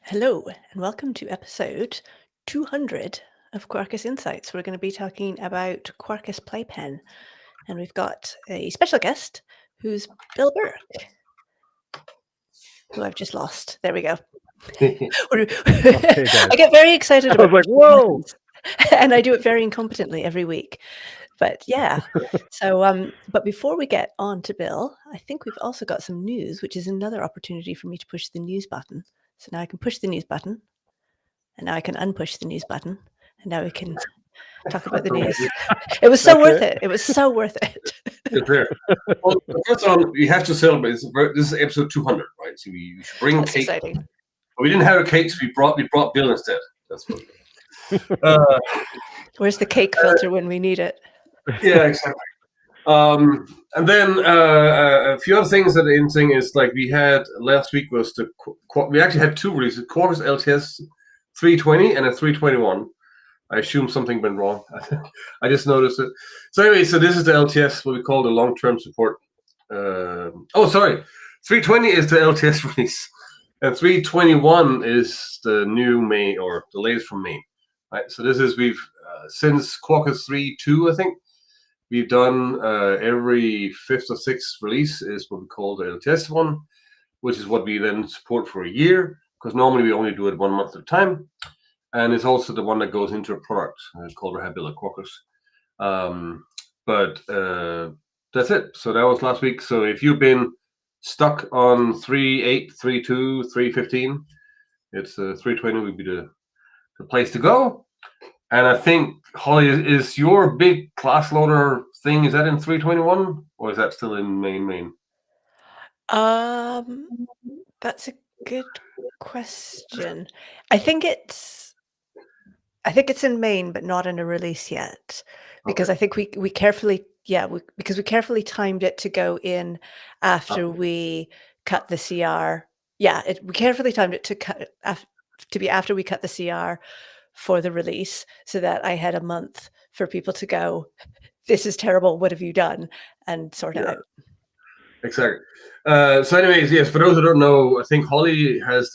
Hello, and welcome to episode 200 of Quarkus Insights. We're going to be talking about Quarkus Playpen, and we've got a special guest who's Bill Burke, who I've just lost. There we go. Hey, I guys. get very excited I about was like, whoa! and I do it very incompetently every week. But yeah, so but before we get on to Bill, I think we've also got some news, which is another opportunity for me to push the news button. So now I can push the news button, and now I can unpush the news button, and now we can talk about the news. It was so That's worth it? it. It was so worth it. It's there. Well, first on, we have to celebrate. This is episode 200, right? So we should bring That's cake. exciting. But we didn't have a cake, so we brought Bill instead. That's what. Where's the cake filter when we need it? Yeah, exactly. And then a few other things that are interesting is like we had last week was we actually had two releases: Quarkus LTS 320 and a 321. I assume something went wrong. I just noticed it. So anyway, so this is the LTS, what we call the long-term support. 320 is the LTS release, and 321 is the new May, or the latest from May. Right. So this is since Quarkus 3.2, I think we've done every fifth or sixth release is what we call the LTS one, which is what we then support for a year, because normally we only do it 1 month at a time. And it's also the one that goes into a product called Rehabilit Quarkus. But that's it. So that was last week. So if you've been stuck on 3.8, 3.2, 3.15, it's 3.20 would be the place to go. And I think, Holly, is your big class loader thing, is that in 3.21 or is that still in main? That's a good question. I think it's in main, but not in a release yet, because Okay. I think we carefully timed it to go in after we cut the CR. Yeah, we carefully timed it to be after we cut the CR for the release, so that I had a month for people to go, this is terrible, what have you done, and sort it out. Exactly. So anyways, yes, for those who don't know, I think Holly has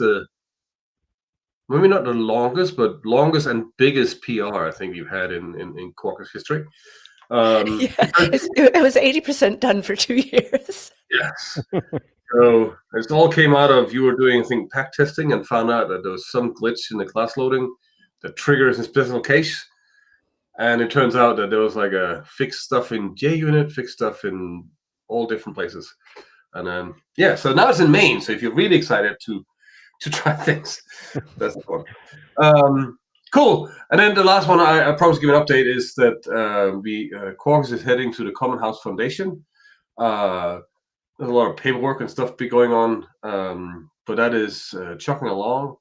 maybe not the longest, but longest and biggest PR I think we've had in Quarkus history. It was 80% done for 2 years. Yes. So it all came out of you were doing, I think, pack testing and found out that there was some glitch in the class loading that triggers a special case. And it turns out that there was like a fixed stuff in JUnit, fixed stuff in all different places. And so now it's in main. So if you're really excited to try things, that's the one. Cool. And then the last one I promised to give an update is that Quarkus is heading to the Common House Foundation. There's a lot of paperwork and stuff be going on, but that is chugging along.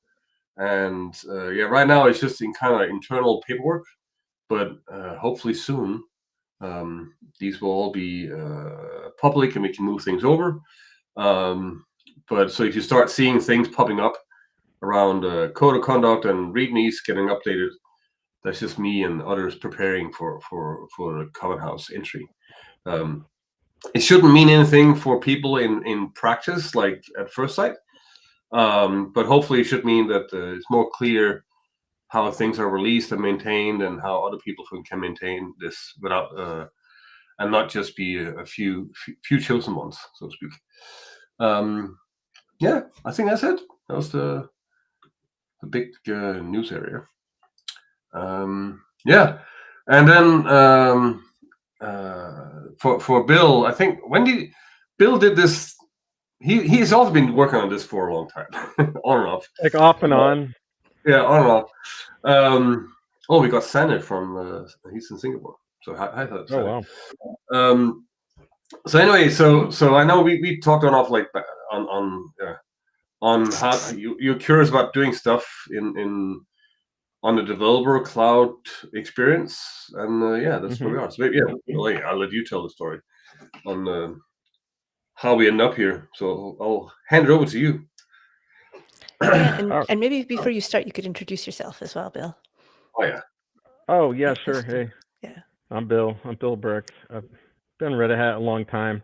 And right now it's just in kind of internal paperwork, but hopefully soon these will all be public and we can move things over. But so if you start seeing things popping up around code of conduct and readmes getting updated, that's just me and others preparing for the Common House entry. It shouldn't mean anything for people in practice, like at first sight, but hopefully it should mean that it's more clear how things are released and maintained, and how other people can maintain this without and not just be a few chosen ones, so to speak. I think that's it. That was the big news area. And then for Bill, I think Bill did this. He's also been working on this for a long time, on and off. Like off and on. Yeah, on and off. We got Sanet from he's in Singapore. So hi, Oh wow. So anyway, so I know we talked on off like on how you're curious about doing stuff on the developer cloud experience, and that's where we are. So maybe, I'll let you tell the story on how we end up here. So I'll hand it over to you. And maybe before you start, you could introduce yourself as well, Bill. Oh yeah. Oh yeah, sure. Hey. Yeah. I'm Bill Burke. I've been Red Hat a long time.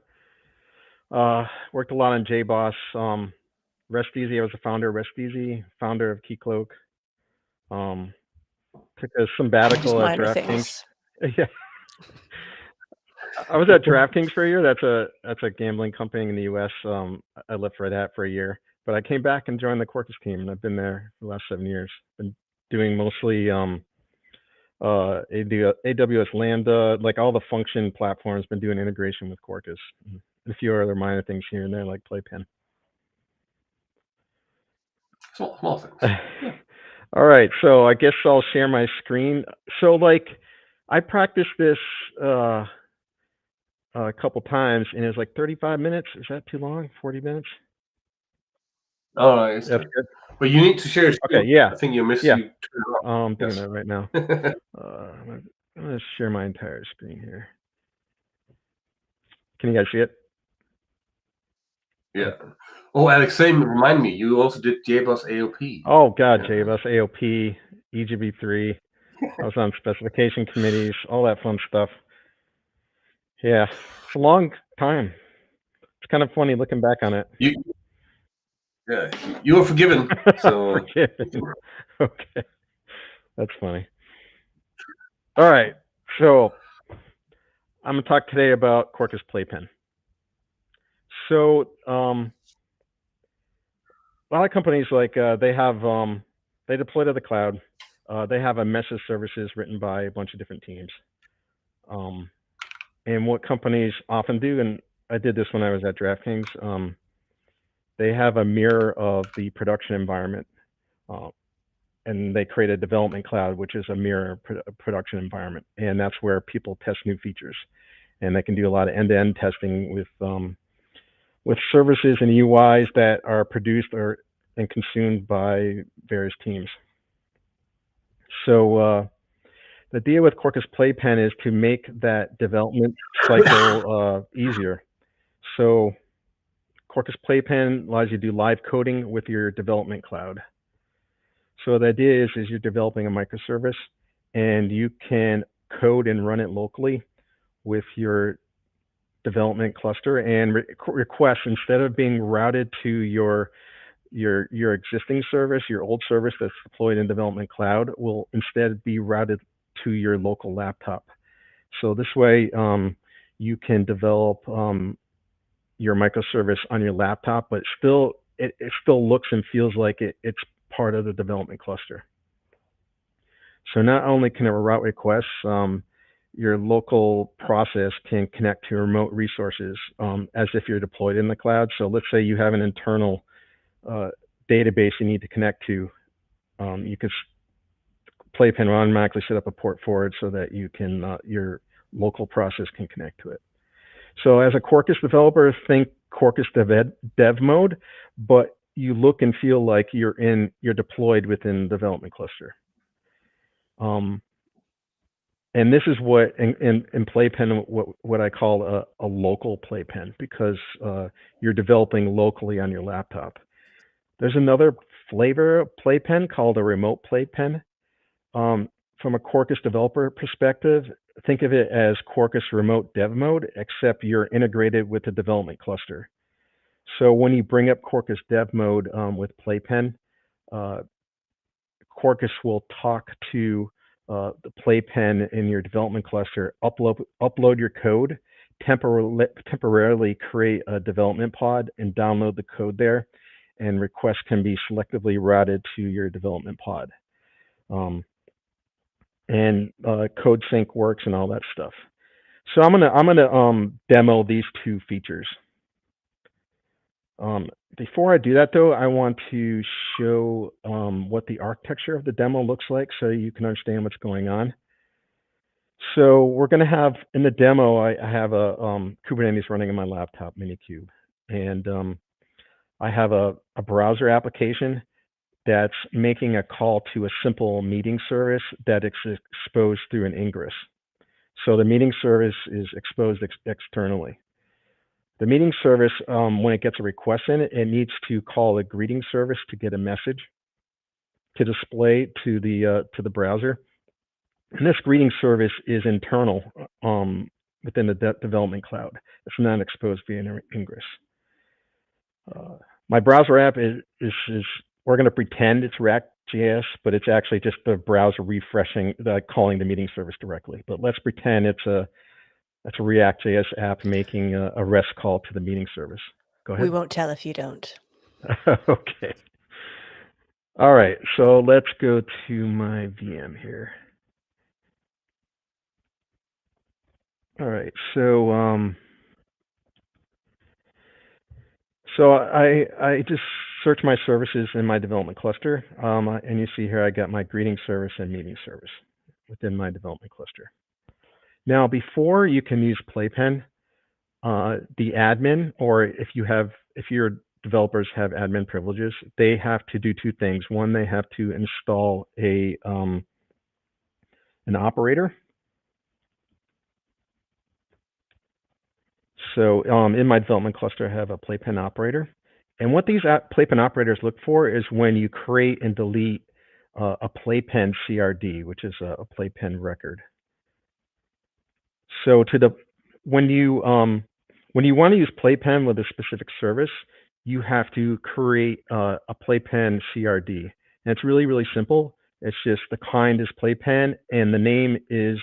Worked a lot on JBoss. Rest Easy. I was the founder of Rest Easy, founder of Keycloak. Took a sabbatical at minor DraftKings. things. Yeah. I was at DraftKings for a year. That's a gambling company in the U.S. I left for that for a year, but I came back and joined the Quarkus team, and I've been there for the last 7 years. Been doing mostly AWS Lambda, like all the function platforms. Been doing integration with Quarkus, and a few other minor things here and there, like Playpen. Small things. Yeah. All right, so I guess I'll share my screen. So like, I practiced this a couple times, and it was like 35 minutes. Is that too long? 40 minutes? Oh, it's That's good. good. But you need to share your screen. Okay, yeah. I think you missed. Yeah. You turn it off. I'm doing Yes. that right now. I'm going to share my entire screen here. Can you guys see it? Yeah. Oh, Alex, remind me, you also did JBoss AOP. Oh, God, Yeah. JBoss, AOP, EGB3. I was on specification committees, all that fun stuff. Yeah, it's a long time. It's kind of funny looking back on it. You were forgiven. So Forgiven. Okay, that's funny. All right, so I'm going to talk today about Quarkus Playpen. So a lot of companies, like they deploy to the cloud. They have a message services written by a bunch of different teams. And what companies often do, and I did this when I was at DraftKings, they have a mirror of the production environment, and they create a development cloud, which is a mirror production environment, and that's where people test new features, and they can do a lot of end-to-end testing with services and UIs that are produced and consumed by various teams. So the idea with Quarkus Playpen is to make that development cycle easier. So Quarkus Playpen allows you to do live coding with your development cloud. So the idea is you're developing a microservice, and you can code and run it locally with your development cluster, and requests, instead of being routed to your existing service, your old service that's deployed in development cloud, will instead be routed to your local laptop. So this way, you can develop your microservice on your laptop, but it still looks and feels like it's part of the development cluster. So not only can it route requests, your local process can connect to remote resources as if you're deployed in the cloud. So let's say you have an internal database you need to connect to. You can Playpen will automatically set up a port for it so that you can your local process can connect to it. So as a Quarkus developer, think Quarkus dev mode, but you look and feel like you're deployed within the development cluster. And this is what in Playpen, what I call a local Playpen, because you're developing locally on your laptop. There's another flavor of Playpen called a remote Playpen. From a Quarkus developer perspective, think of it as Quarkus remote dev mode, except you're integrated with the development cluster. So when you bring up Quarkus dev mode with Playpen, Quarkus will talk to the Playpen in your development cluster, upload your code, temporarily create a development pod, and download the code there, and requests can be selectively routed to your development pod. And code sync works and all that stuff. So I'm gonna demo these two features. Before I do that, though, I want to show what the architecture of the demo looks like so you can understand what's going on. So we're going to have, in the demo, I have a Kubernetes running in my laptop, Minikube. And I have a browser application that's making a call to a simple meeting service that is exposed through an ingress. So the meeting service is exposed externally. The meeting service, when it gets a request in, it needs to call a greeting service to get a message to display to the browser. And this greeting service is internal within the development cloud. It's not exposed via an ingress. My browser app is we're going to pretend it's React.js, but it's actually just the browser refreshing, calling the meeting service directly. But let's pretend it's a React.js app making a REST call to the meeting service. Go ahead. We won't tell if you don't. Okay. All right, so let's go to my VM here. All right, so I just search my services in my development cluster, and you see here I got my greeting service and meeting service within my development cluster. Now, before you can use Playpen, the admin, or if your developers have admin privileges, they have to do two things. One, they have to install an operator. So in my development cluster, I have a Playpen operator. And what these Playpen operators look for is when you create and delete a Playpen CRD, which is a Playpen record. So when you want to use Playpen with a specific service, you have to create a Playpen CRD. And it's really, really simple. It's just the kind is Playpen and the name is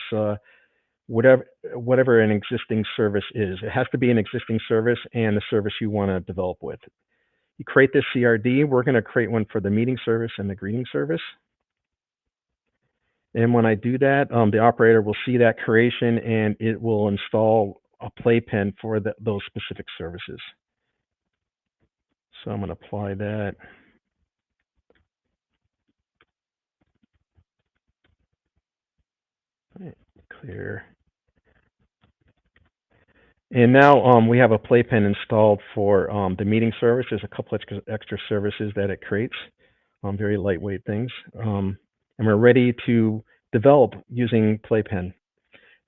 whatever an existing service is. It has to be an existing service and the service you want to develop with. You create this CRD. We're going to create one for the meeting service and the greeting service. And when I do that, the operator will see that creation and it will install a Playpen for those specific services. So I'm going to apply that. Right, clear. And now we have a Playpen installed for the meeting service. There's a couple extra services that it creates, very lightweight things. And we're ready to develop using Playpen.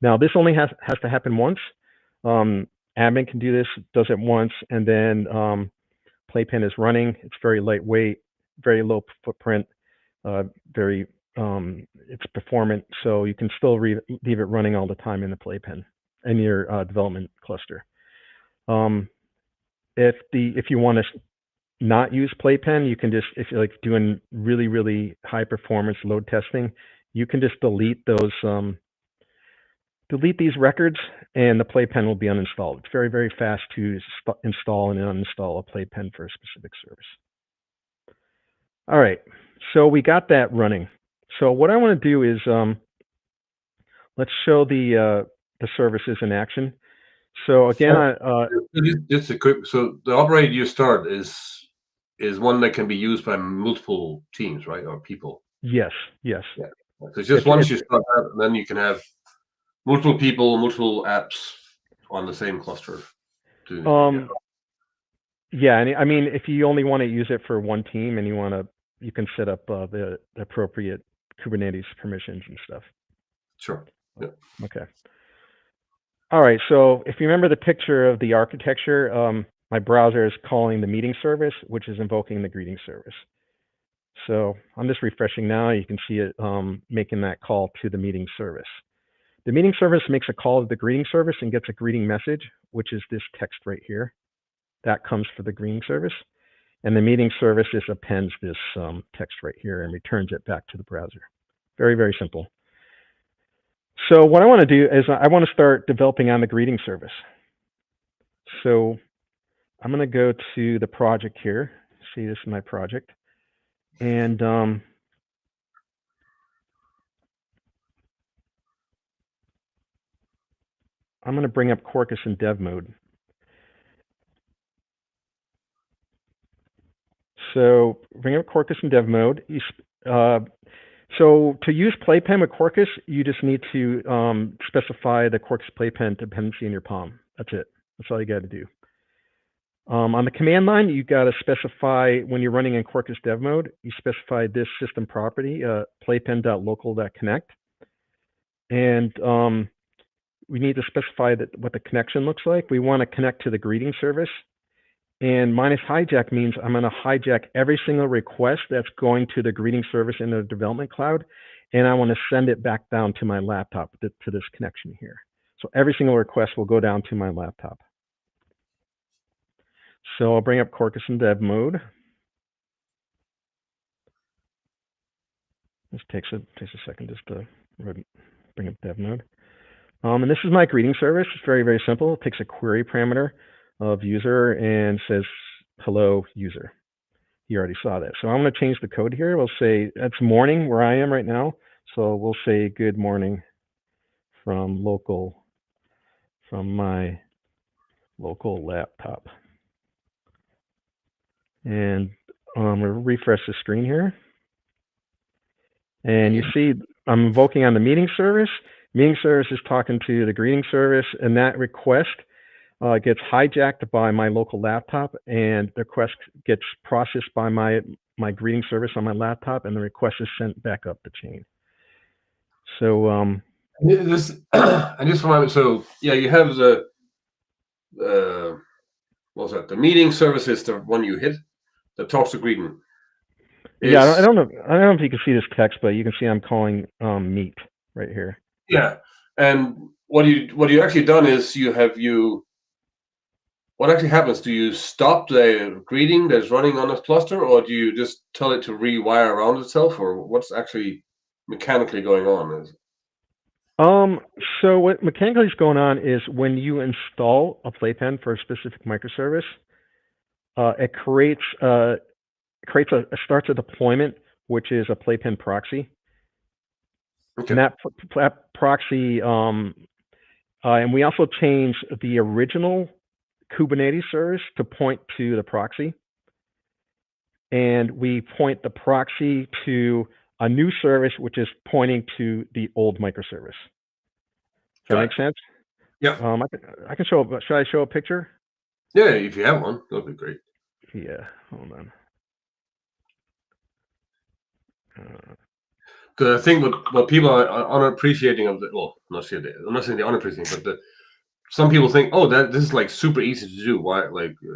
Now, this only has to happen once. Admin can do this, does it once, and then Playpen is running. It's very lightweight, very low footprint, it's performant, so you can still leave it running all the time in the Playpen in your development cluster. If you want to not use Playpen, you can just, if you're like doing really, really high performance load testing, you can just delete these records and the Playpen will be uninstalled. It's very, very fast to install and uninstall a Playpen for a specific service. All right, so we got that running. So what I want to do is let's show the services in action. So again, just a quick. So the operator you start is one that can be used by multiple teams, right, or people. Yes. Yes. Yeah. So just once you start that, then you can have multiple people, multiple apps on the same cluster. Yeah, and I mean, if you only want to use it for one team, and you can set up the appropriate Kubernetes permissions and stuff. Sure. Yeah. Okay. All right. So if you remember the picture of the architecture, my browser is calling the meeting service, which is invoking the greeting service. So I'm just refreshing now. You can see it making that call to the meeting service. The meeting service makes a call to the greeting service and gets a greeting message, which is this text right here. That comes for the greeting service. And the meeting service just appends this text right here and returns it back to the browser. Very, very simple. So what I want to do is I want to start developing on the greeting service. So I'm going to go to the project here. See, this is my project. And I'm going to bring up Quarkus in dev mode. So bring up Quarkus in dev mode. So to use Playpen with Quarkus, you just need to specify the Quarkus Playpen dependency in your POM. That's it. That's all you got to do. On the command line, you got to specify, when you're running in Quarkus dev mode, you specify this system property, playpen.local.connect. And we need to specify what the connection looks like. We want to connect to the greeting service. And -hijack means I'm going to hijack every single request that's going to the greeting service in the development cloud, and I want to send it back down to my laptop to this connection here. So every single request will go down to my laptop. So I'll bring up Quarkus in dev mode. This takes a second just to bring up dev mode. And this is my greeting service. It's very, very simple. It takes a query parameter of user and says, hello, user. You already saw that. So I'm going to change the code here. We'll say it's morning where I am right now. So we'll say good morning from my local laptop. And we'll refresh the screen here. And you see I'm invoking on the meeting service. Meeting service is talking to the greeting service, and that request gets hijacked by my local laptop, and the request gets processed by my greeting service on my laptop, and the request is sent back up the chain. So this and just remind me. So yeah, you have the what was that? The meeting service is the one you hit that talks to greeting. Yeah, I don't know if you can see this text, but you can see I'm calling meet right here. Yeah, and what you actually done is what actually happens? Do you stop the greeting that's running on this cluster, or do you just tell it to rewire around itself, or what's actually mechanically going on? So what mechanically is going on is when you install a Playpen for a specific microservice, it starts a deployment, which is a Playpen proxy. Okay. And that proxy, and we also change the original Kubernetes service to point to the proxy. And we point the proxy to a new service, which is pointing to the old microservice. Does that make sense? Yeah. I can show. Should I show a picture? Yeah, if you have one, that'd be great. Yeah. Hold on. Because I think what people are unappreciating of the I'm not saying they're unappreciating, but some people think, oh, this is like super easy to do. Why?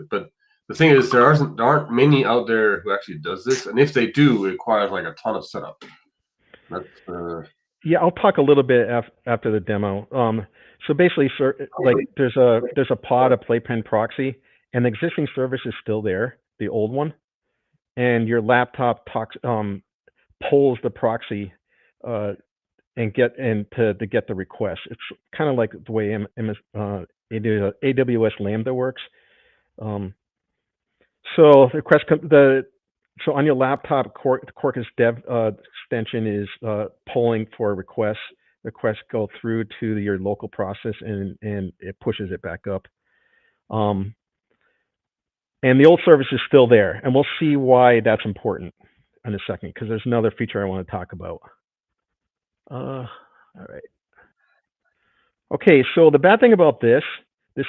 But the thing is, there aren't many out there who actually does this, and if they do, it requires like a ton of setup. Yeah, I'll talk a little bit after the demo. So basically, like there's a pod, a Playpen proxy, and the existing service is still there, the old one, and your laptop pulls the proxy to get the request. It's kind of like the way AWS Lambda works. So the request so on your laptop, Quarkus dev extension is polling for requests. Requests go through to your local process, and it pushes it back up. And the old service is still there, and we'll see why that's important in a second, because there's another feature I want to talk about. All right. Okay, so the bad thing about this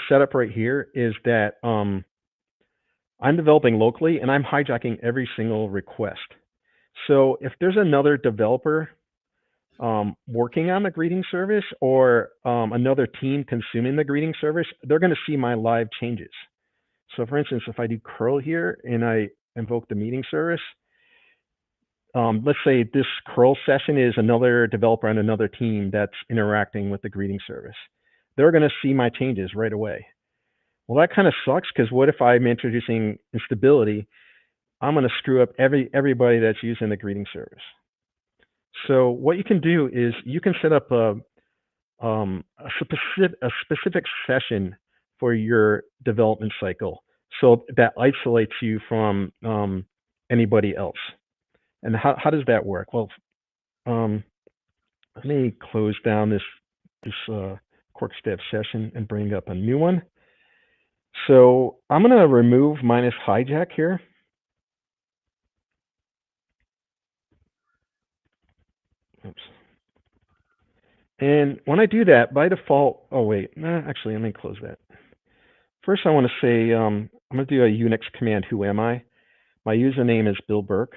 setup right here is that I'm developing locally, and I'm hijacking every single request. So if there's another developer working on the greeting service, or another team consuming the greeting service, they're going to see my live changes. So for instance, if I do curl here and I invoke the meeting service, let's say this curl session is another developer on another team that's interacting with the greeting service. They're going to see my changes right away. Well, that kind of sucks, because what if I'm introducing instability? I'm going to screw up everybody that's using the greeting service. So what you can do is you can set up a specific session for your development cycle, so that isolates you from anybody else. And how does that work? Well, let me close down this Quarkus dev session and bring up a new one. So I'm going to remove -hijack here. Oops. And when I do that, by default, oh wait, actually, let me close that. First, I want to say, I'm going to do a Unix command, who am I? My username is Bill Burke.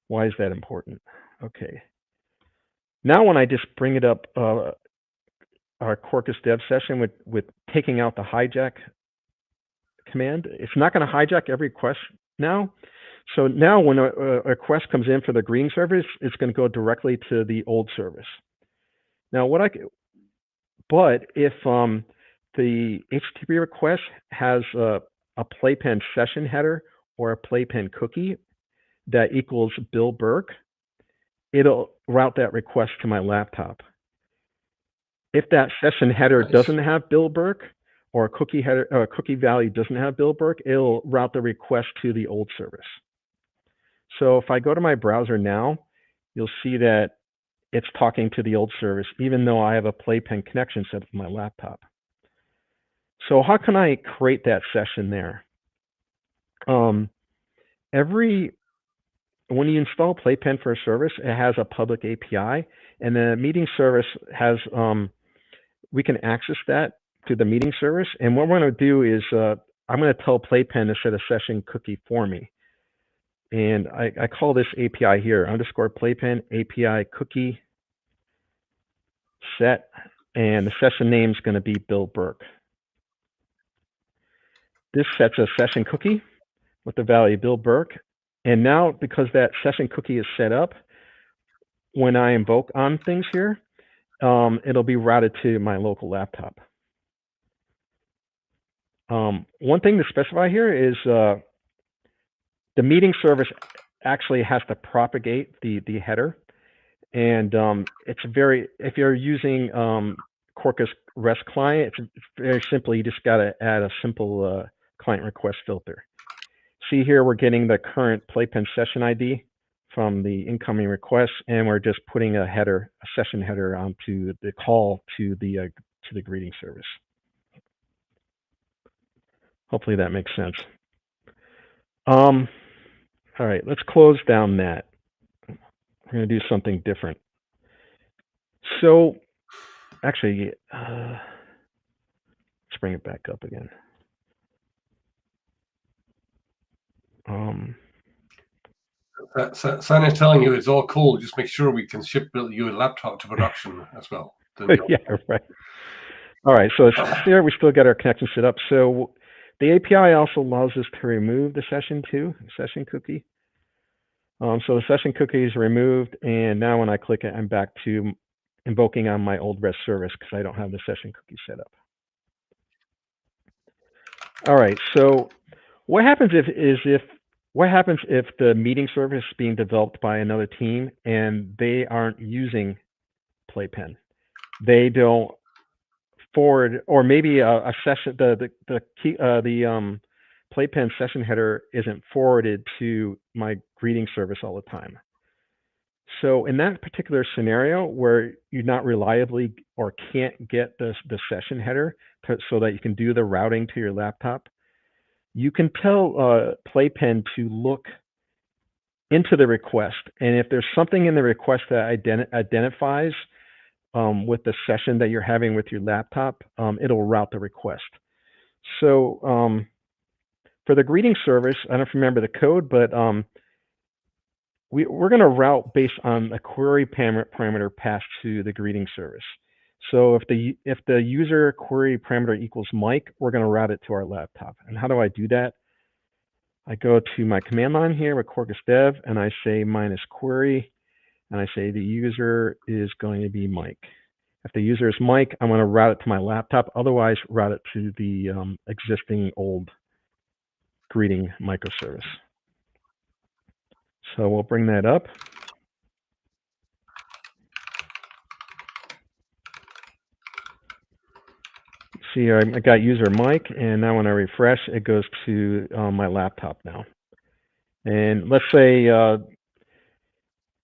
Why is that important? Okay. Now when I just bring it up, our Quarkus dev session with taking out the hijack command, it's not going to hijack every request now. So now when a request comes in for the greeting service, it's going to go directly to the old service. Now but if the HTTP request has a a Playpen session header or a Playpen cookie that equals Bill Burke, it'll route that request to my laptop. If that session header doesn't have Bill Burke, or a cookie header or a cookie value doesn't have Bill Burke, it'll route the request to the old service. So if I go to my browser now, you'll see that it's talking to the old service, even though I have a Playpen connection set up on my laptop. So how can I create that session there? When you install Playpen for a service, it has a public API, and the meeting service has, we can access that to the meeting service. And what we're going to do is, I'm going to tell Playpen to set a session cookie for me. And I call this API here, _Playpen API cookie set, and the session name is going to be Bill Burke. This sets a session cookie with the value Bill Burke. And now, because that session cookie is set up, when I invoke on things here, it'll be routed to my local laptop. One thing to specify here is the meeting service actually has to propagate the header. And it's if you're using Quarkus REST client, it's very simple. You just got to add a simple client request filter. See here, we're getting the current Playpen session ID from the incoming request, and we're just putting a header, a session header, onto the call to the greeting service. Hopefully that makes sense. All right, let's close down that. We're going to do something different. So, actually, let's bring it back up again. Sanya's telling you it's all cool. Just make sure we can ship your laptop to production as well. Yeah, right. All right, so here we still got our connection set up. So the API also allows us to remove the session cookie. So the session cookie is removed, and now when I click it, I'm back to invoking on my old REST service because I don't have the session cookie set up. All right, so what happens if the meeting service is being developed by another team and they aren't using Playpen? They don't forward, or maybe a session, the Playpen session header isn't forwarded to my greeting service all the time. So in that particular scenario where you're not reliably or can't get the session header so that you can do the routing to your laptop, you can tell Playpen to look into the request. And if there's something in the request that identifies with the session that you're having with your laptop, it'll route the request. So for the greeting service, I don't know if you remember the code, but we're going to route based on a query parameter passed to the greeting service. So if the user query parameter equals Mike, we're going to route it to our laptop. And how do I do that? I go to my command line here with Quarkus dev, and I say -query, and I say the user is going to be Mike. If the user is Mike, I'm going to route it to my laptop. Otherwise, route it to the existing old greeting microservice. So we'll bring that up. See here, I got user Mike, and now when I refresh, it goes to my laptop now. And let's say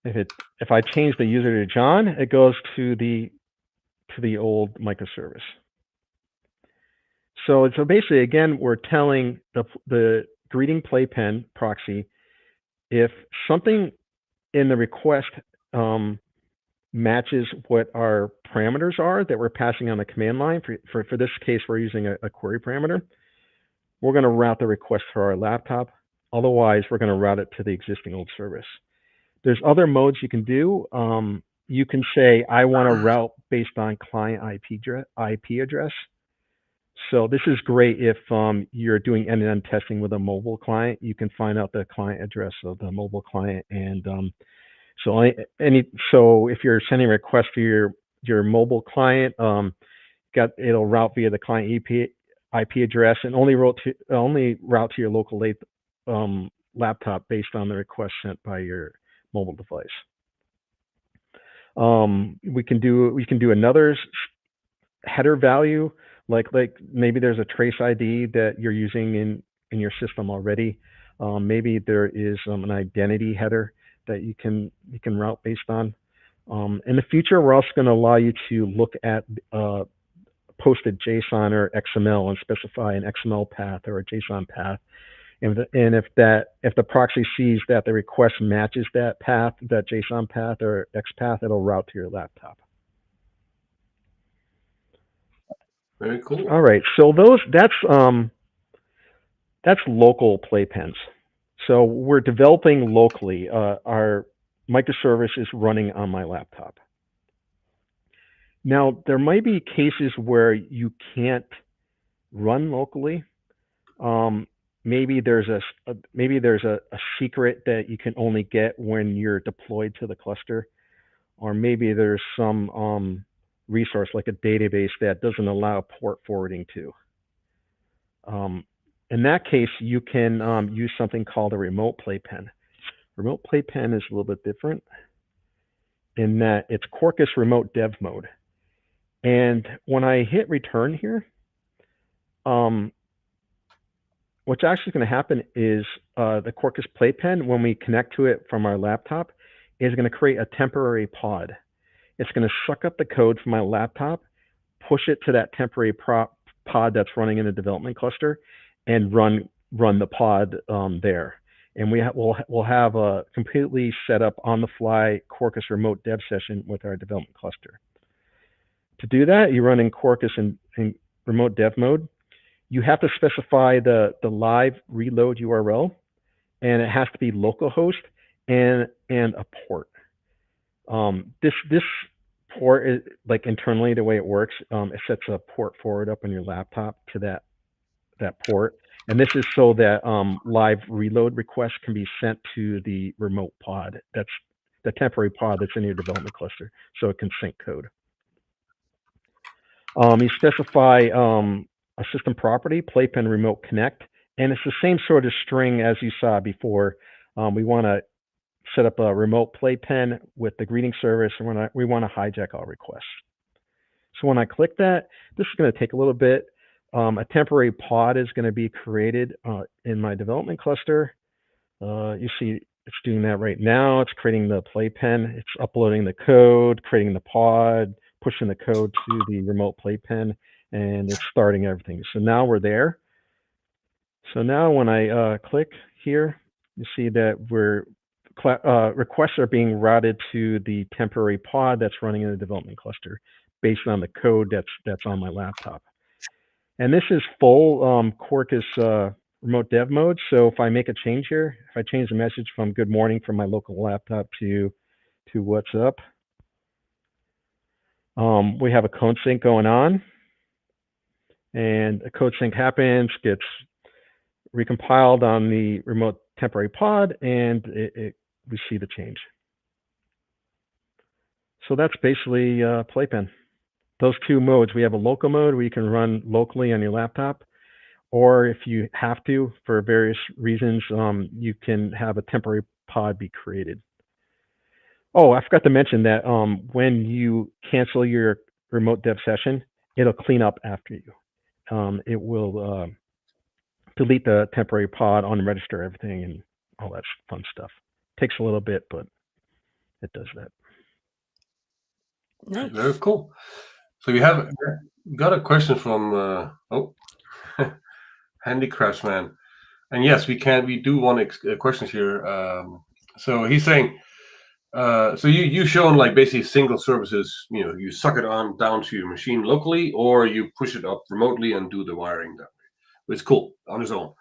if I change the user to John, it goes to the old microservice. So basically, again, we're telling the greeting Playpen proxy if something in the request matches what our parameters are that we're passing on the command line. For this case, we're using a query parameter. We're going to route the request to our laptop. Otherwise, we're going to route it to the existing old service. There's other modes you can do. You can say, I want to route based on client IP address. So this is great if you're doing end-to-end testing with a mobile client. You can find out the client address of the mobile client, and so if you're sending a request to your mobile client, it'll route via the client IP address and only route to your local laptop based on the request sent by your mobile device. We can do another header value, like maybe there's a trace ID that you're using in your system already. Maybe there is an identity header that you can route based on. In the future, we're also going to allow you to look at posted JSON or XML and specify an XML path or a JSON path. And if the proxy sees that the request matches that path, that JSON path or XPath, it'll route to your laptop. Very cool. All right, so that's local Playpens. So we're developing locally. Our microservice is running on my laptop. Now, there might be cases where you can't run locally. Maybe there's a secret that you can only get when you're deployed to the cluster, or maybe there's some resource like a database that doesn't allow port forwarding to. In that case, you can use something called a remote Playpen. Remote Playpen is a little bit different in that it's Quarkus remote dev mode. And when I hit return here, what's actually going to happen is the Quarkus Playpen, when we connect to it from our laptop, is going to create a temporary pod. It's going to suck up the code from my laptop, push it to that temporary pod that's running in the development cluster, and run the pod there. And we'll have a completely set up on-the-fly Quarkus remote dev session with our development cluster. To do that, you run in Quarkus in remote dev mode. You have to specify the live reload URL, and it has to be localhost and a port. This port is like internally the way it works. It sets a port forward up on your laptop to that port, and this is so that live reload requests can be sent to the remote pod. That's the temporary pod that's in your development cluster, so it can sync code. You specify a system property, Playpen remote connect, and it's the same sort of string as you saw before. We want to set up a remote Playpen with the greeting service, and we want to hijack all requests. So when I click that, this is going to take a little bit. A temporary pod is going to be created in my development cluster. You see it's doing that right now. It's creating the Playpen. It's uploading the code, creating the pod, pushing the code to the remote Playpen, and it's starting everything. So now we're there. So now when I click here, you see that requests are being routed to the temporary pod that's running in the development cluster based on the code that's on my laptop. And this is full Quarkus remote dev mode. So if I make a change here, if I change the message from good morning from my local laptop to what's up, we have a code sync going on. And a code sync happens, gets recompiled on the remote temporary pod, and we see the change. So that's basically Playpen. Those two modes. We have a local mode where you can run locally on your laptop, or if you have to, for various reasons, you can have a temporary pod be created. Oh, I forgot to mention that when you cancel your remote dev session, it'll clean up after you. It will delete the temporary pod, unregister everything, and all that fun stuff. Takes a little bit, but it does that. Nice. Very cool. So we have got a question from Handy Crash Man, and yes, we do want questions here. So he's saying, so you've shown like basically single services. You know, you suck it down to your machine locally, or you push it up remotely and do the wiring that way. It's cool on his own.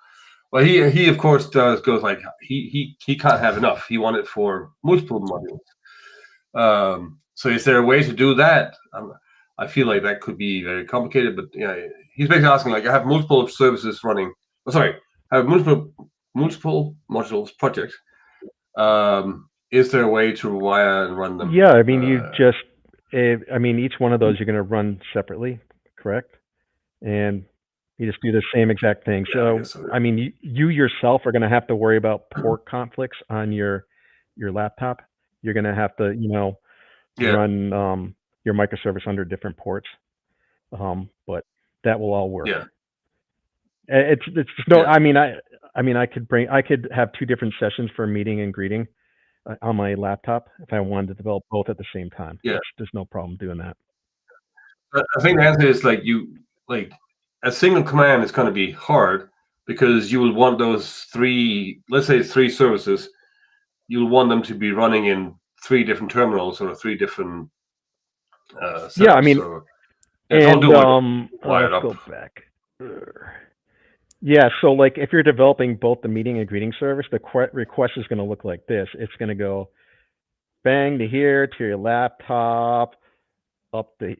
Well, he of course goes like he can't have enough. He wanted for multiple modules. So is there a way to do that? I feel like that could be very complicated, but yeah, he's basically asking like, I have multiple services running. Oh, sorry, I have multiple modules projects. Is there a way to wire and run them? Yeah, I mean, each one of those you're going to run separately, correct? And You just do the same exact thing. Yeah, I So, guess so. I mean, you yourself are going to have to worry about port conflicts on your laptop. You're going to have to, Yeah. run your microservice under different ports. But that will all work. Yeah. It's no. Yeah. I mean, I could have 2 different sessions for meeting and greeting on my laptop if I wanted to develop both at the same time. Yeah. There's no problem doing that. I think the answer is like a single command is going to be hard because you will want those 3, let's say it's 3 services, you'll want them to be running in 3 different terminals or 3 different setups. Yeah, I mean, so it's all doable. let's go back. Yeah, so like if you're developing both the meeting and greeting service, the request is going to look like this. It's going to go bang to here, to your laptop, up to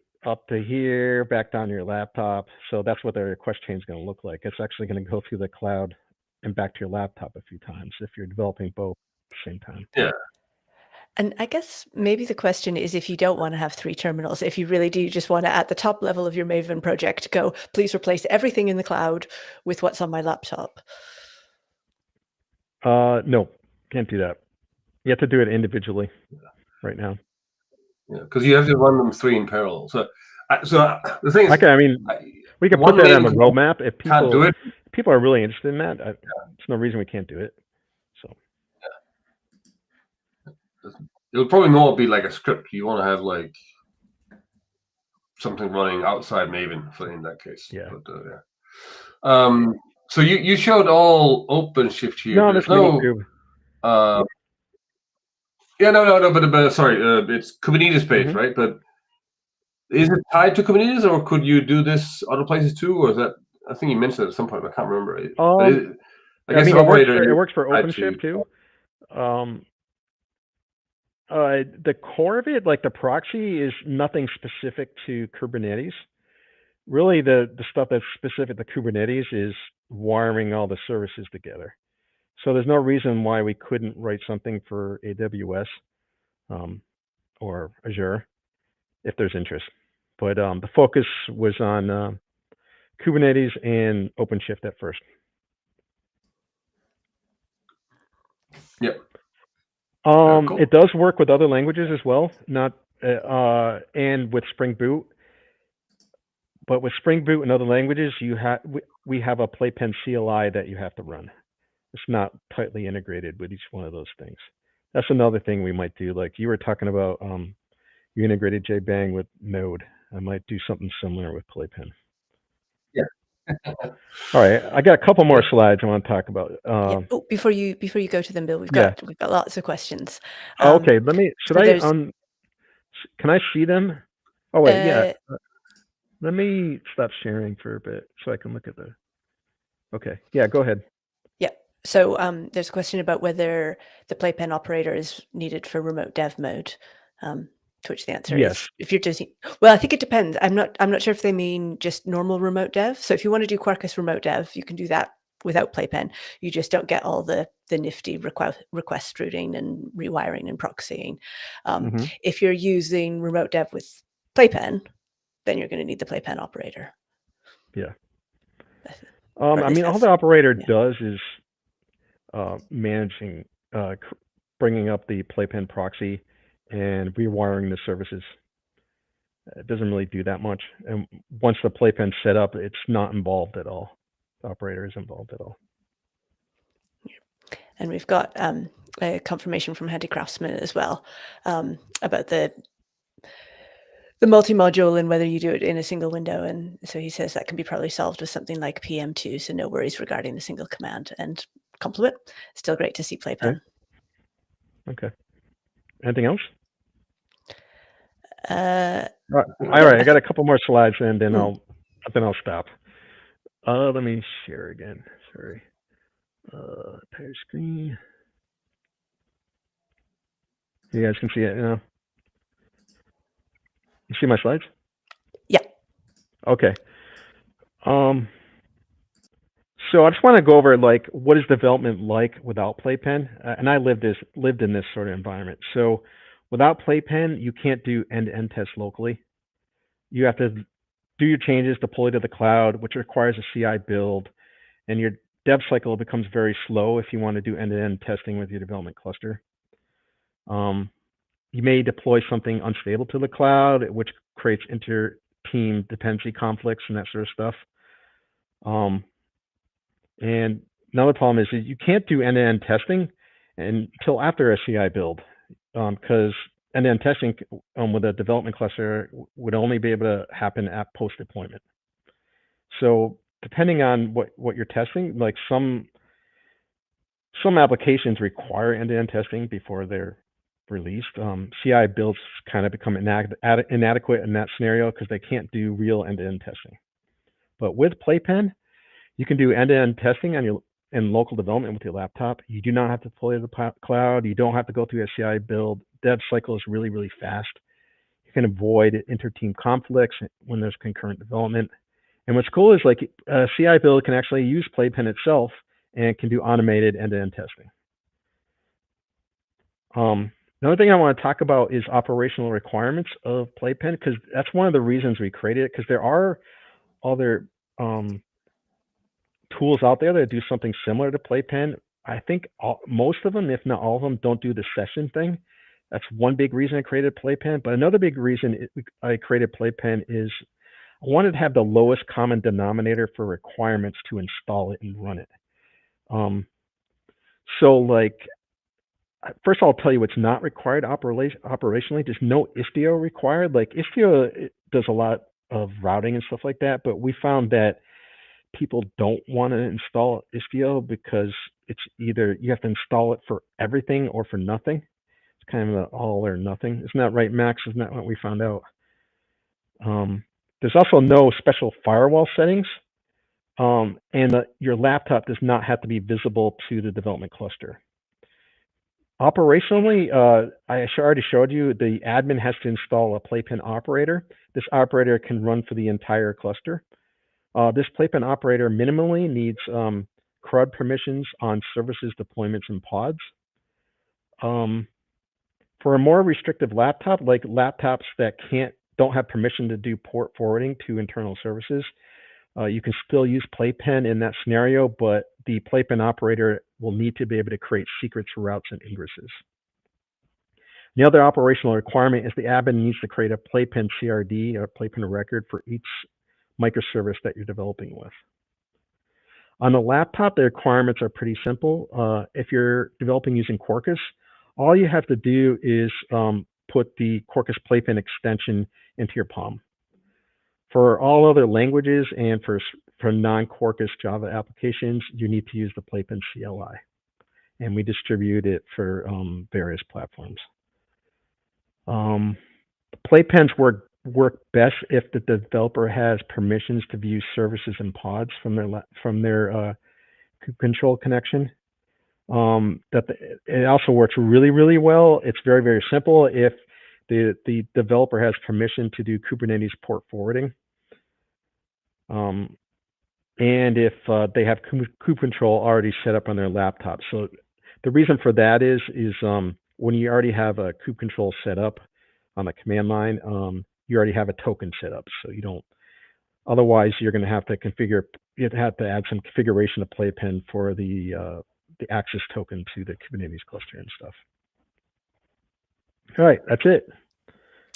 here, back down to your laptop. So that's what the request chain is going to look like. It's actually going to go through the cloud and back to your laptop a few times if you're developing both at the same time. Yeah. And I guess maybe the question is if you don't want to have 3 terminals, if you really do just want to, at the top level of your Maven project, go, please replace everything in the cloud with what's on my laptop. No, can't do that. You have to do it individually right now. Yeah, because you have to run them 3 in parallel. So the thing is, Okay, I mean, we can put that on the roadmap if can't do it. People are really interested in that. There's no reason we can't do it. So it'll probably more be like a script. You want to have like something running outside Maven in that case. Yeah. But, yeah. So you showed all OpenShift here. No, there's no. Yeah, no. But sorry, it's Kubernetes based, Mm-hmm. right? But is it tied to Kubernetes, or could you do this other places too, or is that? I think you mentioned it at some point. But I can't remember. I guess the operator. It works for OpenShift too. The core of it, like the proxy, is nothing specific to Kubernetes. Really, the stuff that's specific to Kubernetes is wiring all the services together. So there's no reason why we couldn't write something for AWS or Azure if there's interest. But the focus was on Kubernetes and OpenShift at first. Yep. Cool. It does work with other languages as well, not and with Spring Boot. But with Spring Boot and other languages, we have a Playpen CLI that you have to run. It's not tightly integrated with each one of those things. That's another thing we might do. Like you were talking about, you integrated JBang with Node. I might do something similar with Playpen. Yeah. All right, I got a couple more slides I want to talk about. Yeah. Oh, before you go to them, Bill, we've got lots of questions. Okay, let me. Can I see them? Oh wait, yeah. Let me stop sharing for a bit so I can look at the. Okay, yeah, go ahead. Yeah. So there's a question about whether the Playpen operator is needed for remote dev mode. To which the answer is, if you're doing, well, I think it depends. I'm not sure if they mean just normal remote dev. So if you want to do Quarkus remote dev, you can do that without Playpen. You just don't get all the nifty request routing and rewiring and proxying. If you're using remote dev with Playpen, then you're going to need the Playpen operator. Yeah. I mean, all the operator does is managing, bringing up the Playpen proxy and rewiring the services. It doesn't really do that much. And once the Playpen's set up, it's not involved at all. The operator isn't involved at all. And we've got a confirmation from Handy Craftsman as well about the multi-module and whether you do it in a single window. And so he says that can be probably solved with something like PM2. So no worries regarding the single command. And compliment, still great to see Playpen. Okay. Anything else? All right, I got a couple more slides and then I'll stop. Let me share again. Sorry. Entire screen. You guys can see it now. You see my slides? Yeah. Okay. So I just want to go over like what is development like without Playpen, and I lived in this sort of environment. So without Playpen, you can't do end-to-end tests locally. You have to do your changes, deploy to the cloud, which requires a CI build, and your dev cycle becomes very slow if you want to do end-to-end testing with your development cluster. You may deploy something unstable to the cloud, which creates inter-team dependency conflicts and that sort of stuff. And another problem is that you can't do end-to-end testing until after a CI build, because end-to-end testing with a development cluster would only be able to happen at post-deployment. So depending on what you're testing, like some applications require end-to-end testing before they're released. CI builds kind of become inadequate in that scenario because they can't do real end-to-end testing. But with Playpen, you can do end-to-end testing on in local development with your laptop. You do not have to deploy to the cloud. You don't have to go through a CI build. Dev cycle is really, really fast. You can avoid inter-team conflicts when there's concurrent development. And what's cool is like a CI build can actually use Playpen itself and can do automated end-to-end testing. Another thing I want to talk about is operational requirements of Playpen, because that's one of the reasons we created it, because there are other tools out there that do something similar to Playpen. I think most of them, if not all of them, don't do the session thing. That's one big reason I created Playpen. But another big reason I created Playpen is I wanted to have the lowest common denominator for requirements to install it and run it. So like, first I'll tell you what's not required operationally. There's no Istio required. Like Istio does a lot of routing and stuff like that, but we found that people don't want to install Istio because it's either you have to install it for everything or for nothing. It's kind of an all or nothing. Isn't that right, Max? Isn't that what we found out? There's also no special firewall settings, and your laptop does not have to be visible to the development cluster. Operationally, I already showed you the admin has to install a Playpen operator. This operator can run for the entire cluster. This Playpen operator minimally needs CRUD permissions on services, deployments, and pods. For a more restrictive laptop, like laptops that don't have permission to do port forwarding to internal services, you can still use Playpen in that scenario, but the Playpen operator will need to be able to create secrets, routes, and ingresses. The other operational requirement is the admin needs to create a Playpen CRD, or Playpen record, for each microservice that you're developing with. On the laptop, the requirements are pretty simple. If you're developing using Quarkus, all you have to do is put the Quarkus Playpen extension into your Palm. For all other languages and for non-Quarkus Java applications, you need to use the Playpen CLI. And we distribute it for various platforms. Playpens work best if the developer has permissions to view services and pods from their control connection. It also works really, really well. It's very, very simple if the developer has permission to do Kubernetes port forwarding. And if they have kube control already set up on their laptop. So the reason for that is when you already have a kube control set up on the command line, you already have a token set up. So you don't, otherwise you're going to have to configure, you have to add some configuration of Playpen for the access token to the Kubernetes cluster and stuff. All right, that's it.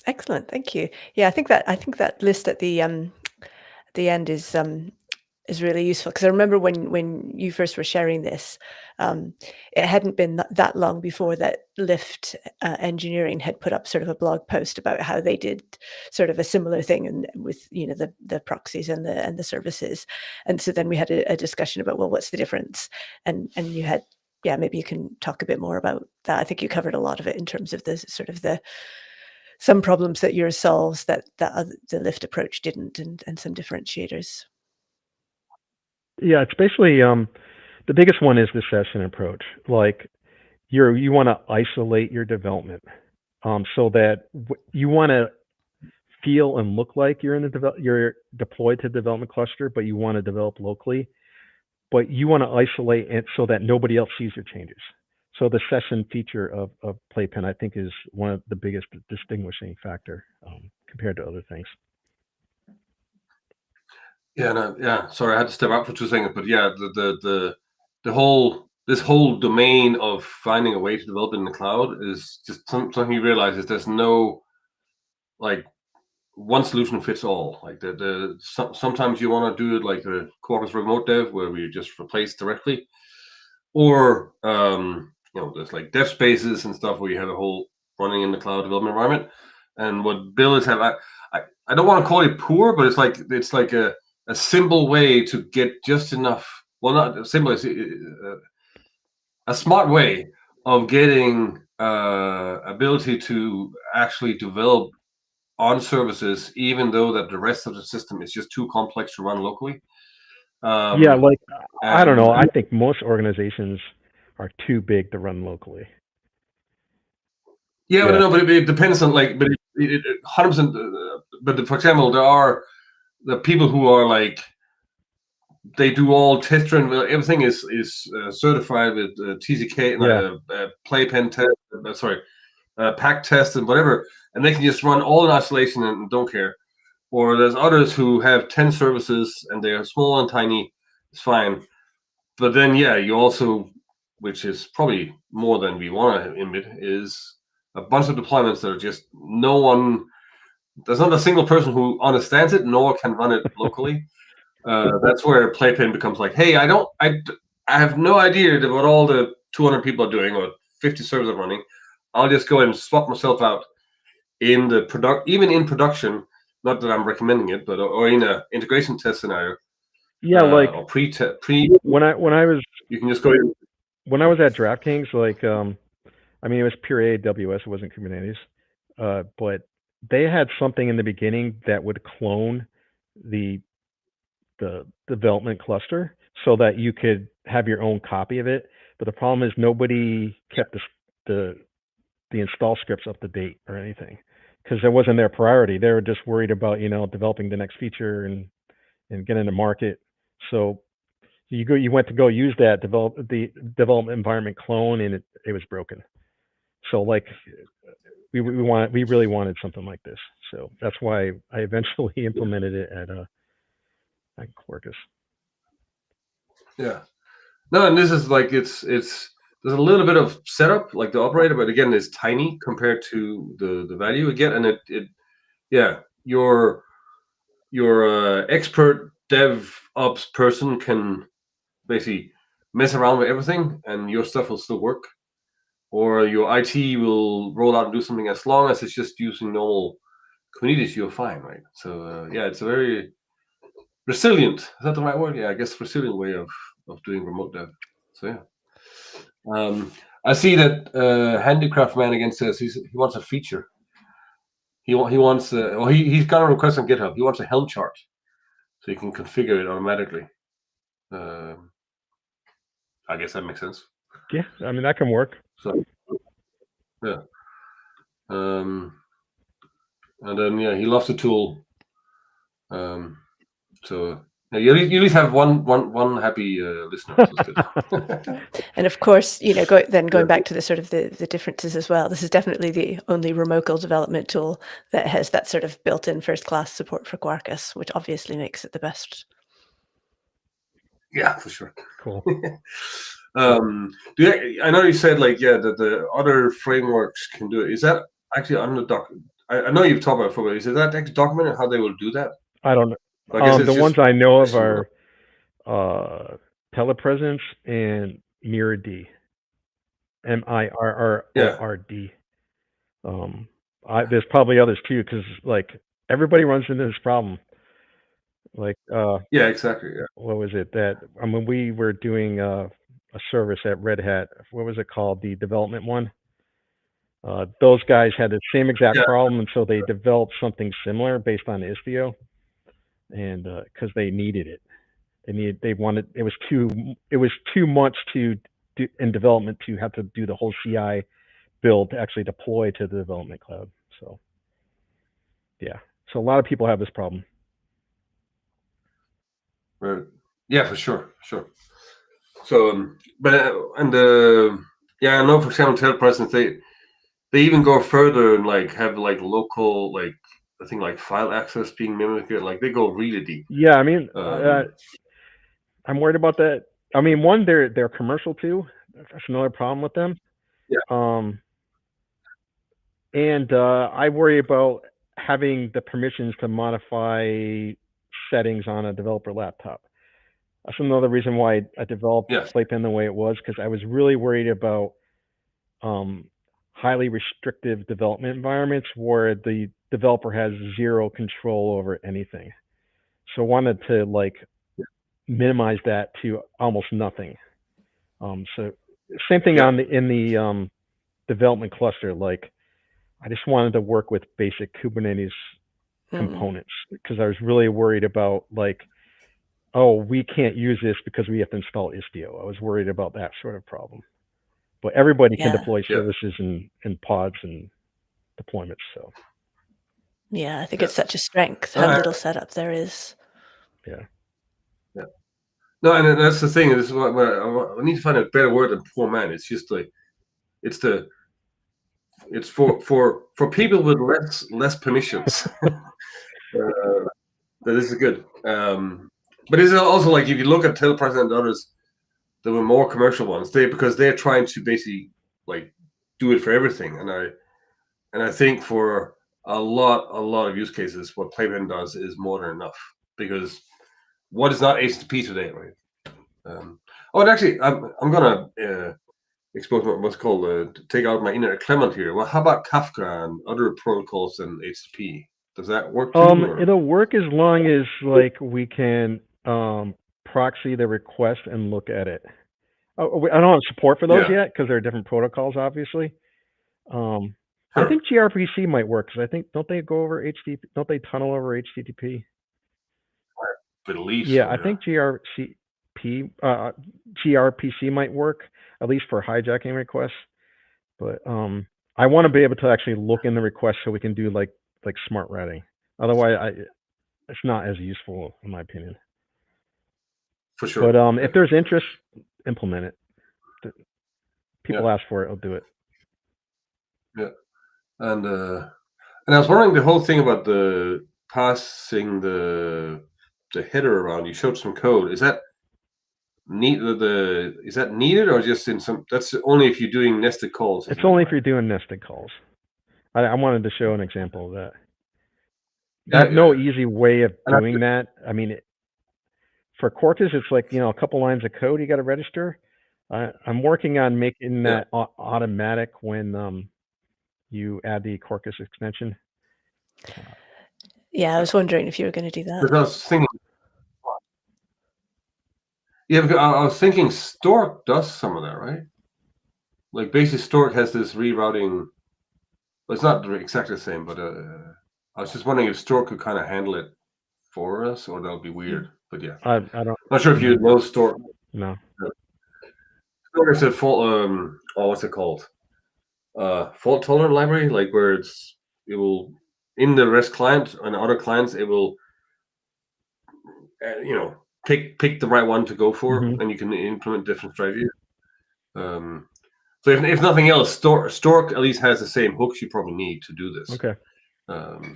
Excellent, thank you. Yeah, I think that list at the end is really useful, because I remember when you first were sharing this, it hadn't been that long before that Lyft Engineering had put up sort of a blog post about how they did sort of a similar thing, and with the proxies and the services, and so then we had a discussion about, well, what's the difference, and you had, yeah, maybe you can talk a bit more about that. I think you covered a lot of it in terms of the sort of some problems that yours solves that the Lyft approach didn't, and some differentiators. Yeah, it's basically the biggest one is the session approach. Like you want to isolate your development so that you want to feel and look like you're in you're deployed to the development cluster, but you want to develop locally. But you want to isolate it so that nobody else sees your changes. So the session feature of Playpen, I think, is one of the biggest distinguishing factor compared to other things. Yeah, no, yeah. Sorry, I had to step out for 2 seconds, but yeah, the whole this whole domain of finding a way to develop it in the cloud is just something you realize is there's no like one solution fits all. Like sometimes you want to do it like the Quarkus remote dev where we just replace directly, or there's like dev spaces and stuff where you have a whole running in the cloud development environment. And what Bill is have, I don't want to call it poor, but it's like a simple way to get just enough. Well, not simple, it's a smart way of getting ability to actually develop on services, even though that the rest of the system is just too complex to run locally. Yeah, like I don't know. And I think most organizations are too big to run locally. yeah, Yeah. but it depends on like, but it 100%. But for example, there are the people who are like they do all test run. Everything is certified with TCK and Yeah. Playpen test. Pack test and whatever, and they can just run all in isolation and don't care. Or there's others who have 10 services and they are small and tiny. It's fine. But then, yeah, you also, which is probably more than we want to admit, is a bunch of deployments that are just there's not a single person who understands it nor can run it locally. That's where Playpen becomes like, hey, I have no idea what all the 200 people are doing or 50 servers are running. I'll just go and swap myself out in the even in production. Not that I'm recommending it, but or in a integration test scenario. Yeah, like or pre. when I was You can just go in. when I was at DraftKings, like I mean it was pure AWS, it wasn't Kubernetes. But they had something in the beginning that would clone the development cluster so that you could have your own copy of it. But the problem is nobody kept the install scripts up to date or anything because it wasn't their priority. They were just worried about developing the next feature and getting to market. So you went to go use that the development environment clone and it was broken. So like we really wanted something like this. So that's why I eventually implemented it at Quarkus. Yeah. No, and this is like it's there's a little bit of setup like the operator, but again, it's tiny compared to the value you get, and your expert DevOps person can basically mess around with everything, and your stuff will still work, or your IT will roll out and do something as long as it's just using normal Kubernetes, you're fine, right? So yeah, it's a very resilient. Is that the right word? Yeah, I guess resilient way of doing remote dev. So yeah. I see that Handicraft Man again says he wants a feature. He wants he's got a request on GitHub. He wants a Helm chart so you can configure it automatically. I guess that makes sense. Yeah, I mean that can work. So yeah. And then yeah, he loves the tool. So yeah, you at least have one happy listener. So and of course, going back to the sort of the differences as well. This is definitely the only remote development tool that has that sort of built-in first-class support for Quarkus, which obviously makes it the best. Yeah, for sure. Cool. I know you said like that the other frameworks can do it. Is that actually on the doc? I know you've talked about it before. Is that actually documented how they will do that? I don't know. I guess The ones I know of are telepresence and MirrorD. MIRRORD. There's probably others too, because like everybody runs into this problem. Like yeah, exactly. Yeah. What was it that we were doing a service at Red Hat? What was it called? The development one. Those guys had the same exact problem, and so they developed something similar based on Istio, and because they needed it, it was too much to do in development to have to do the whole CI build to actually deploy to the development cloud. So yeah, so a lot of people have this problem. Right. Yeah, for sure. So, but I know for example, telepresence they even go further and like have like local like I think like file access being mimicked. Like they go really deep. Yeah, I mean, I'm worried about that. I mean, one, they're commercial too. That's another problem with them. Yeah. And I worry about having the permissions to modify settings on a developer laptop. That's another reason why I developed Yes. Playpen the way it was, because I was really worried about highly restrictive development environments where the developer has zero control over anything. So I wanted to like minimize that to almost nothing. So same thing Yeah. in the development cluster. Like I just wanted to work with basic Kubernetes components because I was really worried about like, oh, we can't use this because we have to install Istio. I was worried about that sort of problem. But everybody can Yeah. deploy Yeah. services in pods and deployments. So Yeah, I think Yeah. it's such a strength how little setup there is. yeah. Yeah. No, and that's the thing. This is what I need to find a better word than poor man. It's just like it's for people with less permissions. That is good. But it's also like if you look at Telepress and others, there were more commercial ones. Because they're trying to basically like do it for everything, and I think for a lot of use cases, what Playpen does is more than enough. Because what is not HTTP today, right? And actually, I'm gonna expose what's called take out my inner Clement here. Well, how about Kafka and other protocols than HTTP? Does that work too? Or? It'll work as long as like we can proxy the request and look at it. I don't have support for those yet because they're different protocols, obviously. Sure. I think gRPC might work because I think don't they go over HTTP? Don't they tunnel over HTTP? I believe Yeah, so, I think gRPC might work at least for hijacking requests. But I want to be able to actually look in the request so we can do like smart routing. Otherwise, it's not as useful in my opinion. For sure. But if there's interest, implement it. People ask for it, I'll do it. Yeah, and I was wondering the whole thing about the passing the header around. You showed some code. Is that is that needed or just in some? That's only if you're doing nested calls. It's only if you're doing nested calls. I wanted to show an example of that. I have no easy way of doing that. I mean, for Quarkus, it's like, a couple lines of code you got to register. I'm working on making that automatic when you add the Quarkus extension. Yeah, I was wondering if you were going to do that. Because I was thinking, because I was thinking Stork does some of that, right? Like basically Stork has this rerouting. Well, it's not exactly the same, but I was just wondering if Stork could kind of handle it for us, or that would be weird. But yeah, I don't. Not sure if you know Stork. No. Stork is a fault. What's it called? Fault tolerant library, like where it will in the REST client and other clients it will, pick the right one to go for, and you can implement different strategies. So if nothing else, Stork at least has the same hooks you probably need to do this. Okay.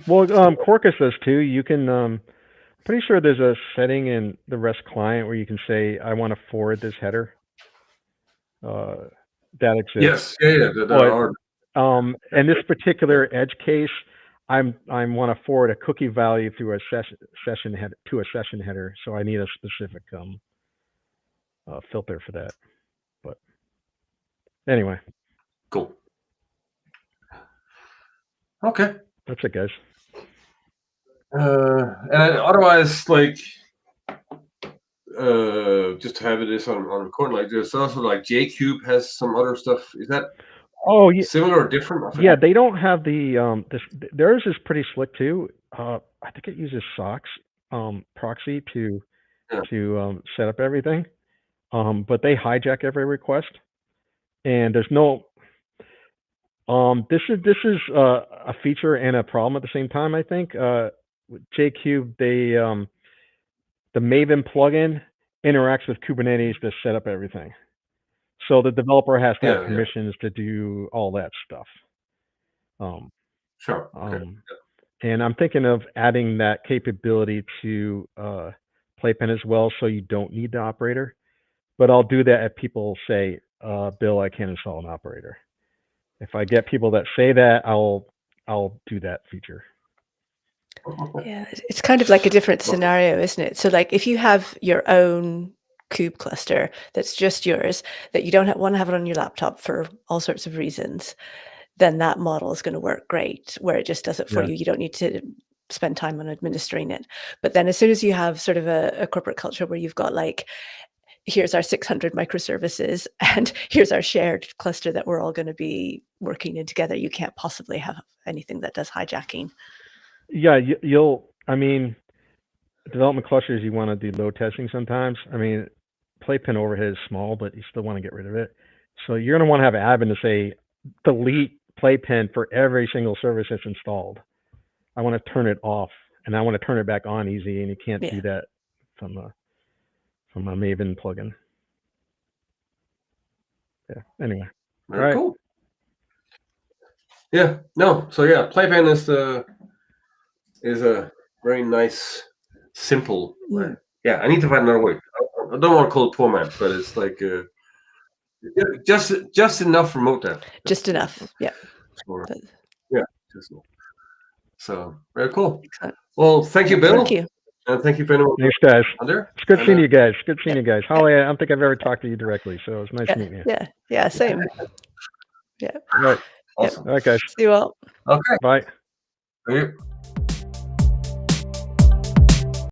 Well, Quarkus does too. You can. Pretty sure there's a setting in the REST client where you can say, "I want to forward this header." That exists. Yes. Yeah. In this particular edge case, I want to forward a cookie value through a session header to a session header, so I need a specific filter for that. But anyway, cool. Okay, that's it, guys. And otherwise, like, just to have this on recording, like, there's also like JCube has some other stuff. Is that similar or different? Yeah, they don't have the theirs is pretty slick too. I think it uses SOX proxy to set up everything. But they hijack every request, and there's no. This is a feature and a problem at the same time. I think JCube, the Maven plugin interacts with Kubernetes to set up everything. So the developer has to have permissions to do all that stuff. Sure. Okay. And I'm thinking of adding that capability to Playpen as well, so you don't need the operator. But I'll do that if people say, Bill, I can't install an operator. If I get people that say that, I'll do that feature. Yeah, it's kind of like a different scenario, isn't it? So like if you have your own kube cluster that's just yours, that you don't want to have it on your laptop for all sorts of reasons, then that model is going to work great, where it just does it for Yeah. you. You don't need to spend time on administering it. But then as soon as you have sort of a corporate culture where you've got like, here's our 600 microservices and here's our shared cluster that we're all going to be working in together, you can't possibly have anything that does hijacking. Yeah, I mean, development clusters, you want to do load testing sometimes. I mean, Playpen overhead is small, but you still want to get rid of it. So you're going to want to have admin to say, delete Playpen for every single service that's installed. I want to turn it off, and I want to turn it back on easy, and you can't do that from a Maven plugin. Yeah. Anyway. Very cool. Yeah. No. So yeah, Playpen is a very nice, simple. Yeah, I need to find another way. I don't want to call it poor man, but it's like just enough remote dev. Just enough. Yeah. Yeah. Just enough. So very cool. Excellent. Well, thank you, Bill. Thank you. And thank you for anyone. Thanks, guys. Under. It's good seeing you guys. Good seeing you guys. Holly, I don't think I've ever talked to you directly, so it's nice meeting you. Yeah, same. Yeah. All right. Awesome. All right, guys. See you all. Okay. Bye. Thank you.